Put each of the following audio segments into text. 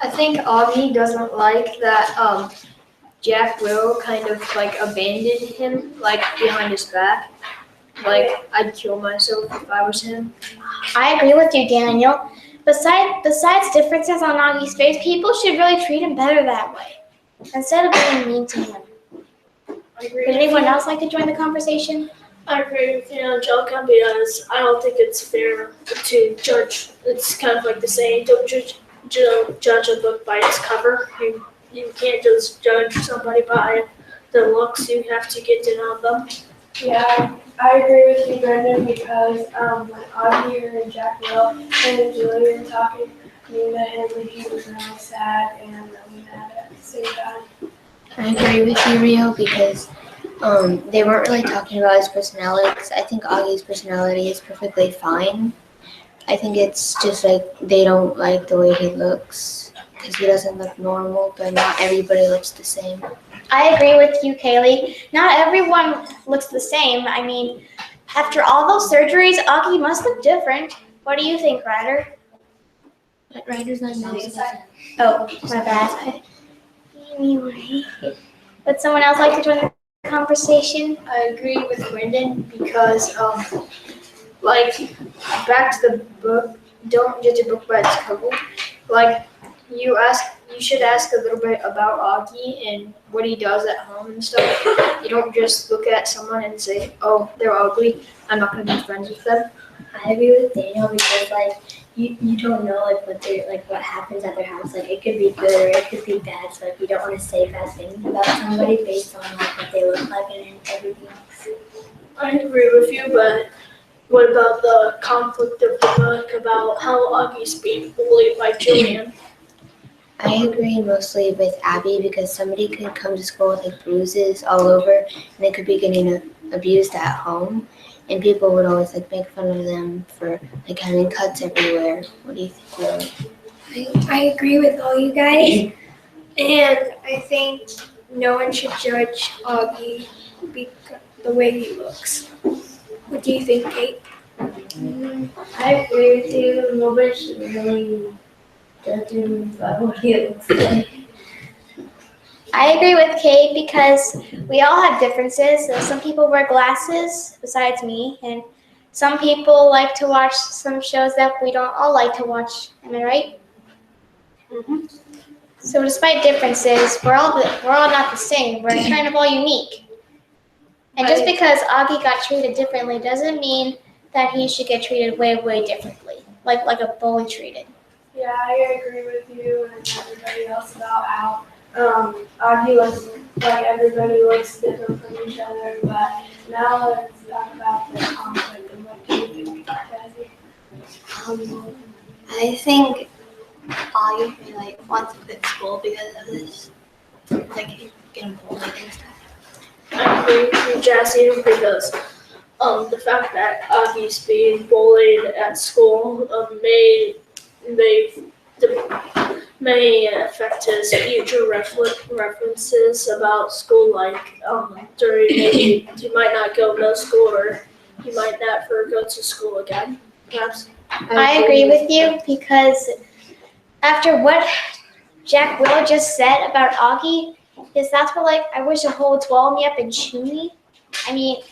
I think Augie doesn't like that Jack Will kind of like abandoned him like behind his back. Like I'd kill myself if I was him. I agree with you, Daniel. Besides differences on Augie's face, people should really treat him better that way, instead of being mean to him. Would anyone else like to join the conversation? I agree with you, Angelica, because I don't think it's fair to judge. It's kind of like the saying, don't judge a book by its cover. You can't just judge somebody by the looks. You have to get to know them. Yeah, I agree with you, Brendan, because when Augie and Jack Will and Julie were talking, me met him and he was really sad and really mad at the same time. I agree with you, Rio, because they weren't really talking about his personality, because I think Augie's personality is perfectly fine. I think it's just like they don't like the way he looks, because he doesn't look normal, but not everybody looks the same. I agree with you, Kaylee. Not everyone looks the same. I mean, after all those surgeries, Augie must look different. What do you think, Ryder? But Ryder's not nice. Oh, my bad. Anyway, would someone else like to join the conversation? I agree with Brendan because like back to the book, don't judge a book by its cover. Like you should ask a little bit about Augie and what he does at home and stuff. You don't just look at someone and say, oh, they're ugly, I'm not gonna be friends with them. I agree with Daniel because like you don't know like what happens at their house. Like it could be good or it could be bad. So like you don't want to say bad things about somebody based on like what they look like and everything else. I agree with you, but what about the conflict of the book about how Augie's being bullied by Julian? I agree mostly with Abby because somebody could come to school with like bruises all over and they could be getting abused at home. And people would always like make fun of them for like having cuts everywhere. What do you think, Lily? I agree with all you guys, and I think no one should judge Augie the way he looks. What do you think, Kate? I agree with you. Nobody should really judge him by what he looks like. I agree with Kate because we all have differences. Some people wear glasses besides me, and some people like to watch some shows that we don't all like to watch. Am I right? Mm-hmm. So despite differences, we're all not the same. We're kind of all unique. And just because Augie got treated differently doesn't mean that he should get treated way, way differently, like a bully treated. Yeah, I agree with you and everybody else about how Augie looks like everybody looks different from each other, but now let's talk about the conflict and what do you think, Jazzy? I think Augie really wants to quit school because of this, like getting bullied and stuff. I agree with you, Jassy, because the fact that Augie's being bullied at school may affect his future references about school, like during maybe he might not go to school or he might never go to school again, perhaps. I agree with you because after what Jack Will just said about Augie, his thoughts were like, I wish a whole would swallow me up and chew me. I mean,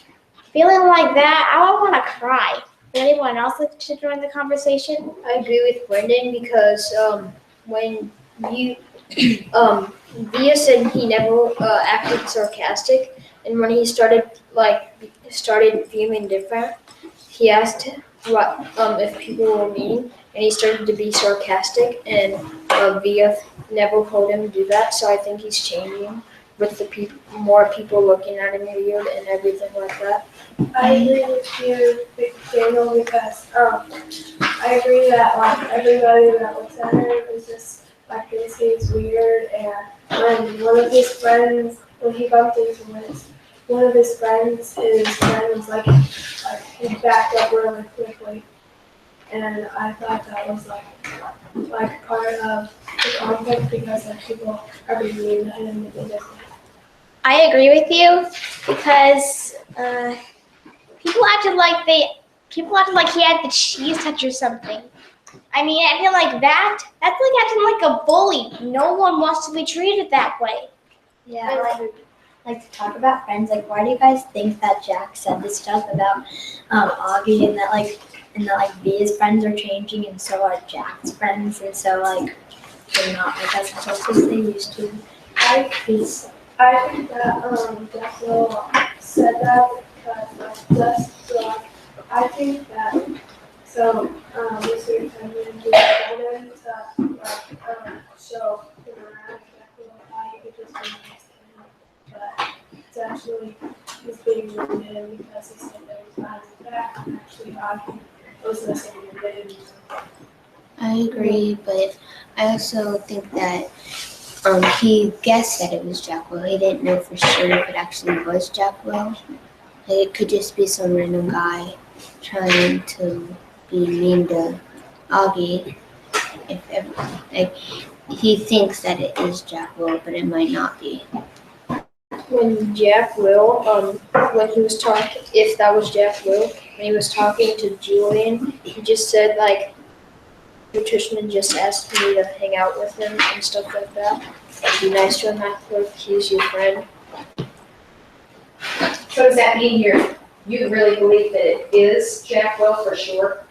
feeling like that, I would want to cry. Would anyone else like to join the conversation? I agree with Brendan because when you Via said he never acted sarcastic, and when he started feeling different, he asked what if people were mean, and he started to be sarcastic, and Via never told him to do that. So I think he's changing with the more people looking at him weird and everything like that. I agree with you, Daniel, because I agree that like everybody that looks at him is just like thinks he's weird, and when one of his friends, when he bumped into one of his friends, his friend was like he backed up really quickly, and I thought that was like part of the conflict because like people are being mean to him and he doesn't. I agree with you because people acted like he had the cheese touch or something. I mean, I feel like that's like acting like a bully. No one wants to be treated that way. Yeah, like to talk about friends. Like, why do you guys think that Jack said this stuff about Augie and that Via's friends are changing and so are Jack's friends and so like they're not like as close as they used to? I think that Jack Will said that because I think that Mr. Penguin wanted to show him around Jack Will how he could just be nice to him, but it's actually he's being rude to him because he said that he's behind his back and actually Augie was listening and didn't. I agree, but I also think that he guessed that it was Jack Will. He didn't know for sure if it actually was Jack Will. Like, it could just be some random guy trying to be mean to Augie. Like, he thinks that it is Jack Will, but it might not be. When Jack Will, when he was talking, if that was Jack Will, when he was talking to Julian, he just said like, nutritionist just asked me to hang out with him and stuff like that. Be nice to him after he's your friend. So does that mean you really believe that it is Jack Will for sure?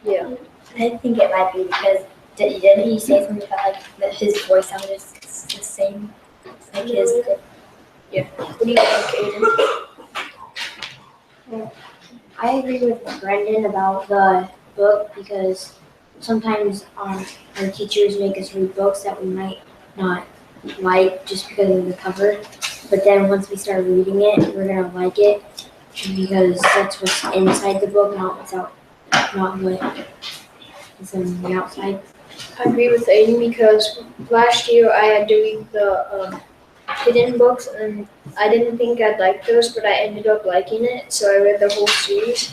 Yeah. I think it might be because didn't he say something about like that his voice sounded the same like his? Yeah. What do you think, Aiden? I agree with Brendan about the book because sometimes our teachers make us read books that we might not like just because of the cover. But then once we start reading it, we're gonna like it because that's what's inside the book, not what is on the outside. I agree with Aiden because last year I had to read the hidden books and I didn't think I'd like those, but I ended up liking it. So I read the whole series.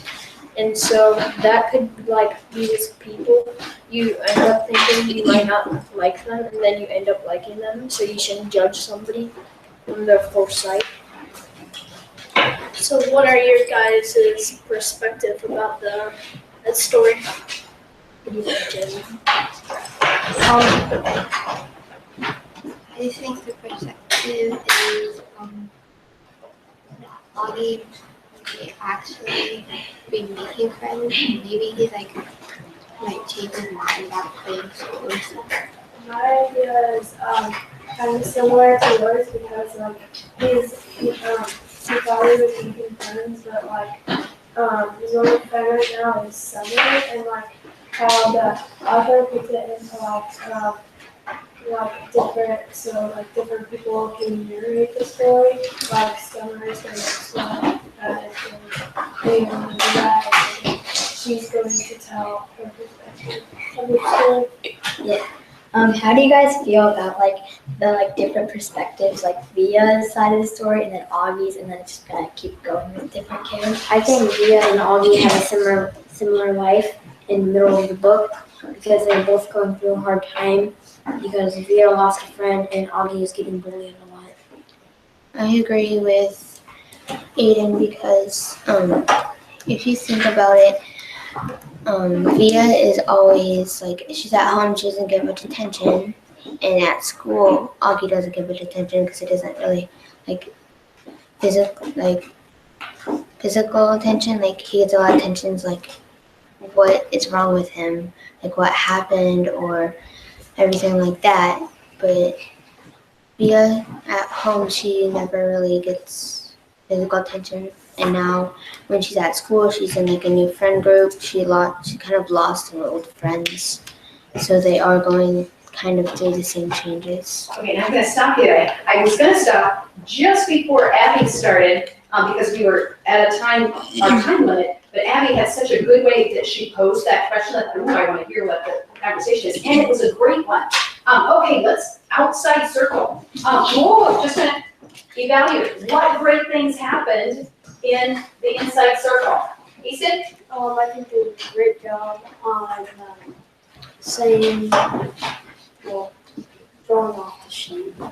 And so that could like be with people. You end up thinking you might not like them and then you end up liking them. So you shouldn't judge somebody from their first sight. So what are your guys' perspective about that story? What do you think, Jenny? I think the perspective is Augie may actually be making friends. Maybe he's like might change his mind about playing school or something. My idea is kind of similar to yours because like he thought he was making friends, but like his only friend right now is Summer, and like how the author puts it into like different people can narrate the story. Like Summer is going to explain that it's going to do that, and she's going to tell her perspective of the story. Yeah. How do you guys feel about like the different perspectives, like Via's side of the story and then Augie's, and then it's just gonna keep going with different characters? I think Via and Augie have a similar life in the middle of the book because they're both going through a hard time because Via lost a friend and Augie is getting bullied a lot. I agree with Aiden because if you think about it, Via is always like she's at home, she doesn't get much attention, and at school, Augie doesn't get much attention because it isn't really like physical attention. Like he gets a lot of attentions, like what is wrong with him, like what happened or everything like that. But Via at home, she never really gets physical attention. And now, when she's at school, she's in like a new friend group. She kind of lost her old friends, so they are going kind of through the same changes. Okay, now I'm gonna stop you there. I was gonna stop just before Abby started, because we were at our time limit, but Abby had such a good way that she posed that question that I wanna hear what the conversation is, and it was a great one. Okay, let's outside circle. Just gonna evaluate what great things happened in the inside circle. Easton? I think they did a great job on saying, well,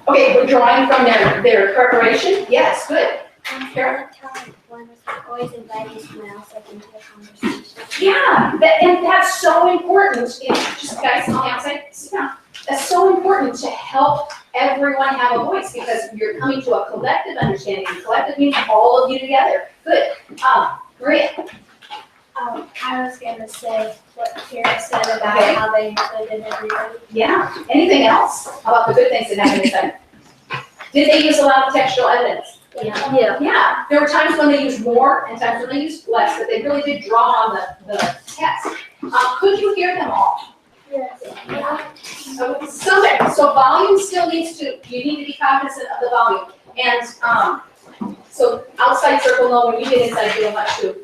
Okay, we're drawing from their preparation? Yes, good. I liked how one was always inviting someone else into the conversation. Yeah, and that's so important. Just guys on the outside, sit down. That's so important to help everyone have a voice because you're coming to a collective understanding. Collective means all of you together. Good. Maria. I was gonna say what Kara said about how they included everybody. Yeah. Anything else about the good things that happened inside? Did they use a lot of textual evidence? Yeah. Yeah. There were times when they used more and times when they used less, but they really did draw on the text. Could you hear them all? Yes. So volume still needs to, you need to be cognizant of the volume. And so outside circle, no, when you get inside, you don't have to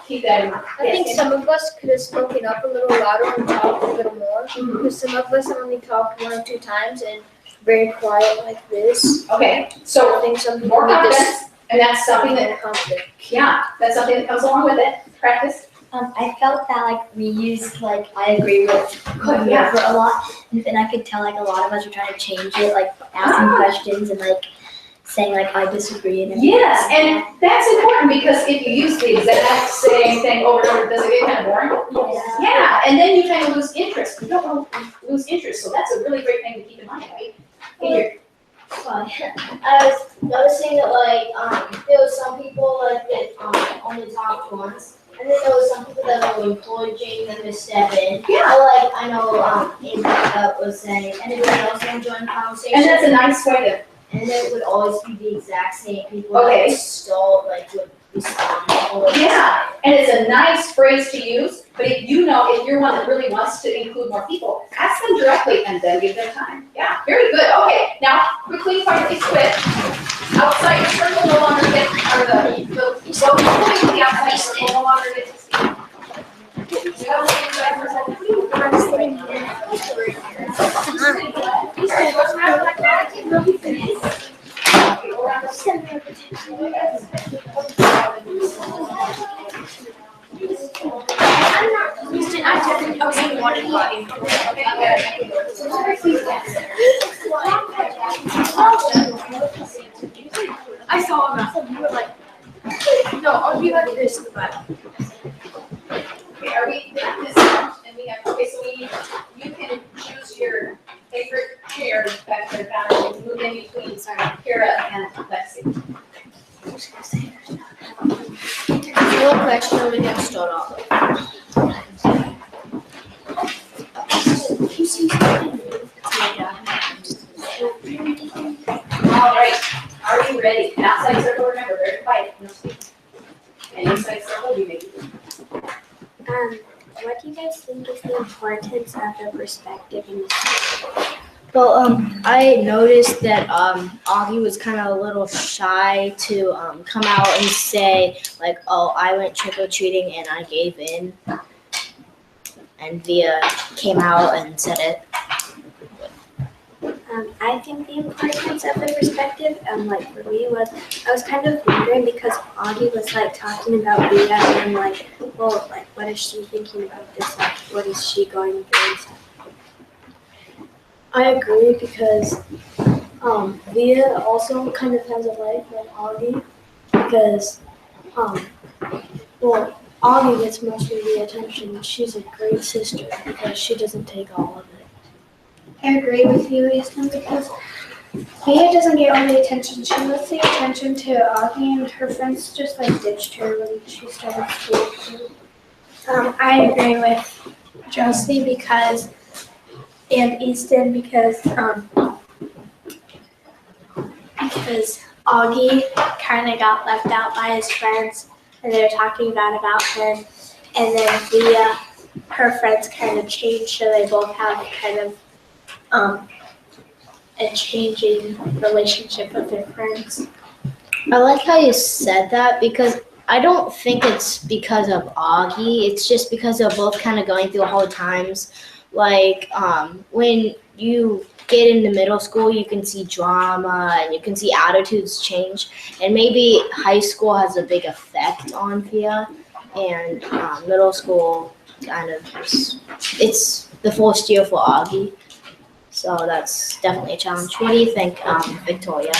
keep that in mind. I think some of us could have spoken up a little louder and talked a little more. Because some of us only talked 1 or 2 times and very quiet like this. Okay, I so think some people more need to confidence, and that's something that, more confident. yeah, that's something that comes along with it, practice. I felt that like we used like I agree with Yeah. for a lot, and I could tell like a lot of us were trying to change it, like asking questions and like saying like I disagree and everything. Yes, and that's important because if you use the exact same thing over and over, does it get kind of boring? Yeah, and then you kind of lose interest. You don't want to lose interest, so that's a really great thing to keep in mind, right? Here. I was noticing that there was some people that only talked once, and then there was some people that were encouraging them to step in. Yeah. Or, I know Amy was saying, anybody else want to join the conversation? And that's a nice way to, And it would always be the exact same people Okay. that still would respond. yeah, and it's a nice phrase to use, but if you're one that really wants to include more people, ask them directly and then give them time. Yeah, very good. Okay, now quickly, quietly quit. Outside the circle no longer get, or so moving to the outside circle no longer get to see. You have to stay inside for a second. Okay, hold on. I saw him. You were like, no, I'll be like this in the back. Okay, are we, this and we have, okay, so you can choose your favorite chair back there, down, and move in between, Kara and Lexi. No question, we're gonna start off. All right, are you ready? And outside circle, remember, very quiet, no speaking. And inside circle, you make it. What do you guys think is the importance of the perspective in this? Well, I noticed that Augie was kind of a little shy to come out and say like, "Oh, I went trick or treating and I gave in," and Via came out and said it. I think the importance of the perspective, like for me, was I was kind of wondering because Augie was like talking about Via and like, well, like what is she thinking about this? Like, what is she going through and stuff? I agree because Via also kind of has a life like Augie because Augie gets most of the attention. She's a great sister because she doesn't take all of it. I agree with you, Easton, because Mia doesn't get all the attention. She lets the attention to Augie, and her friends just ditched her when she started school. I agree with Josie and Easton because Augie kind of got left out by his friends, and they were talking bad about him. And then Via, her friends kind of changed, so they both have kind of a changing relationship with their friends. I like how you said that because I don't think it's because of Augie. It's just because they're both kind of going through hard times. Like when you get into middle school, you can see drama and you can see attitudes change. And maybe high school has a big effect on Via, and middle school kind of it's the first year for Augie. So that's definitely a challenge. What do you think, Victoria?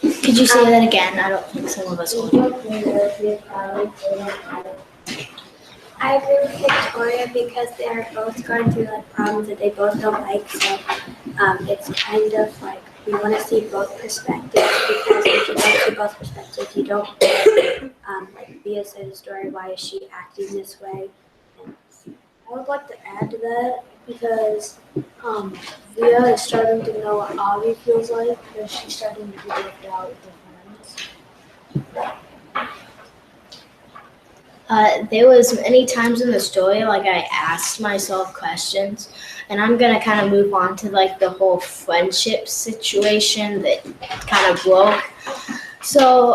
Could you say that again? I don't think some of us will. I agree with Victoria because they're both going through like problems that they both don't like. So it's kind of like we want to see both perspectives because if you don't see both perspectives, you don't like Via said a story. Why is she acting this way? And I would like to add to that because Via is starting to know what Avi feels like because she's starting to be left out with her friends. There was many times in the story like I asked myself questions, and I'm gonna kind of move on to like the whole friendship situation that kind of broke. So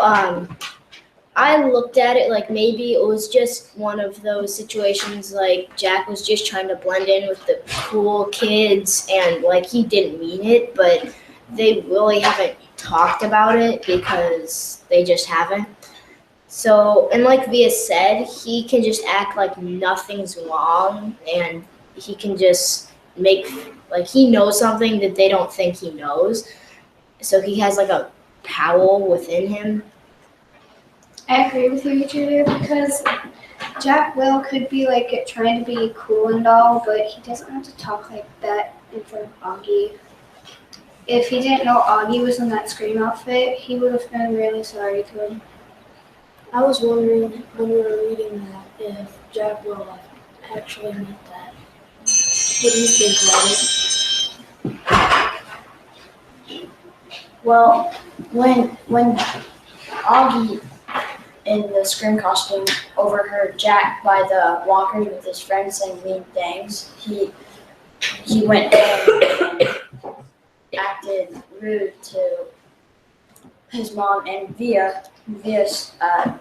I looked at it like maybe it was just one of those situations like Jack was just trying to blend in with the cool kids and like he didn't mean it, but they really haven't talked about it because they just haven't. So, and like Via said, he can just act like nothing's wrong and he can just make, like, he knows something that they don't think he knows. So he has like a power within him. I agree with you, Julia, because Jack Will could be like trying to be cool and all, but he doesn't have to talk like that in front of Augie. If he didn't know Augie was in that Scream outfit, he would have been really sorry to him. I was wondering when we were reading that if Jack Will actually meant that. What do you think, Robert? Well, when Augie in the Scream costume overheard Jack by the walkers with his friends saying mean things, he went home and acted rude to his mom and Via. Via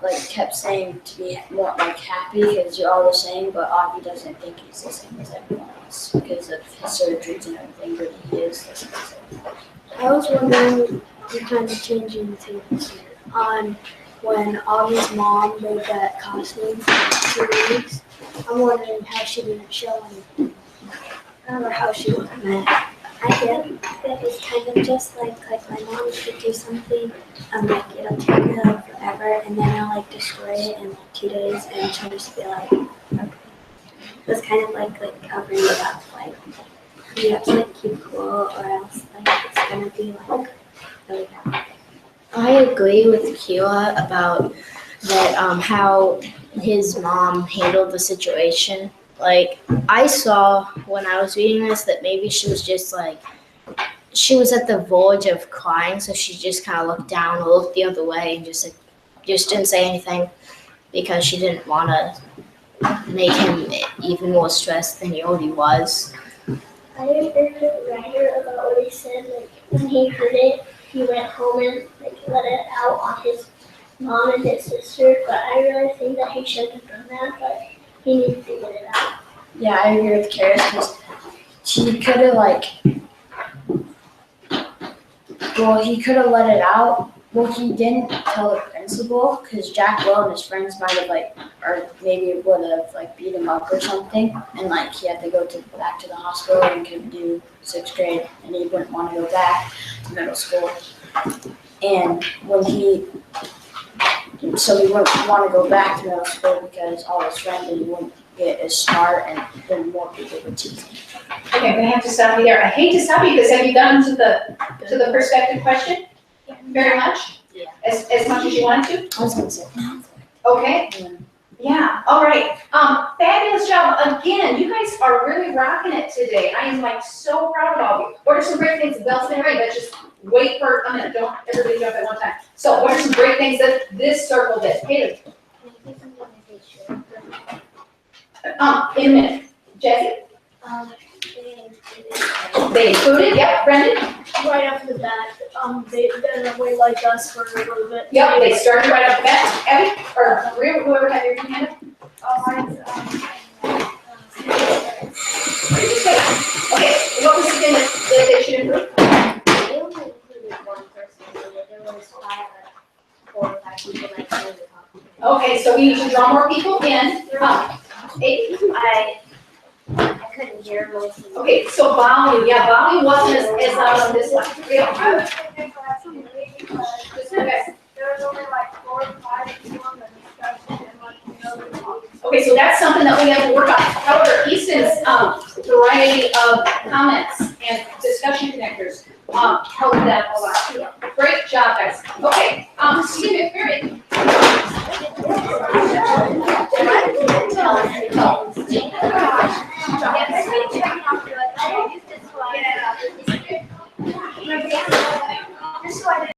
like kept saying to be more like happy because you're all the same, but Augie doesn't think he's the same as everyone else because of his surgeries and everything, but he is the same. I was wondering, we're kind of changing tables here, on when Augie's mom made that costume for 2 weeks. I'm wondering how she didn't show anything, or how she would have met. I get that it's kind of just like my mom could do something, like it'll take her like forever, and then I'll like destroy it in like 2 days, and she'll just be like, okay. It's kind of like covering it up, like you have to like keep cool, or else like it's gonna be like really bad. I agree with Kira about that, how his mom handled the situation. Like, I saw when I was reading this that maybe she was just like, she was at the verge of crying, so she just kind of looked down or looked the other way and just didn't say anything because she didn't want to make him even more stressed than he already was. I agree with the writer about what he said. Like when he heard it, he went home and like let it out on his mom and his sister. But I really think that he shouldn't have done that. But he needed to get it out. Yeah, I agree with Karis because he could have he could have let it out. Well, he didn't tell the principal because Jack Will and his friends might have or maybe would have beat him up or something, and he had to go back to the hospital and couldn't do 6th grade, and he wouldn't want to go back to middle school. And so he wouldn't want to go back to middle school because all his friends and he wouldn't get as smart, and then more people would tease him. Okay, I'm gonna have to stop you there. I hate to stop you because have you gotten to the perspective question? Very much? Yeah. As much as you wanted to? I was going to say Okay. Yeah, all right. Fabulous job. Again, you guys are really rocking it today. I am so proud of all of you. What are some great things? The bell's been ready, but just wait for a minute. Don't everybody jump at one time. So what are some great things that this circle did? Haley. In a minute. Jesse? They They included, yep, Brendan? Right off the bat, they're way like us for a little bit. Yep, they started right off the bat. Abby, or Maria, whoever had your hand up. Okay, what was the thing that they should improve? They only included one person, so there was 4 or 5 people that came to talk. Okay, so we need to draw more people in. 8. I couldn't hear most of it. Okay, so volume, yeah, volume wasn't as loud on this one. There was only like 4 or 5 people in the discussion and like the other. Okay, so that's something that we have to work on. However, Easton's variety of comments and discussion connectors helped that a lot too. Great job, guys. Okay, Steve McFerrin. Just so I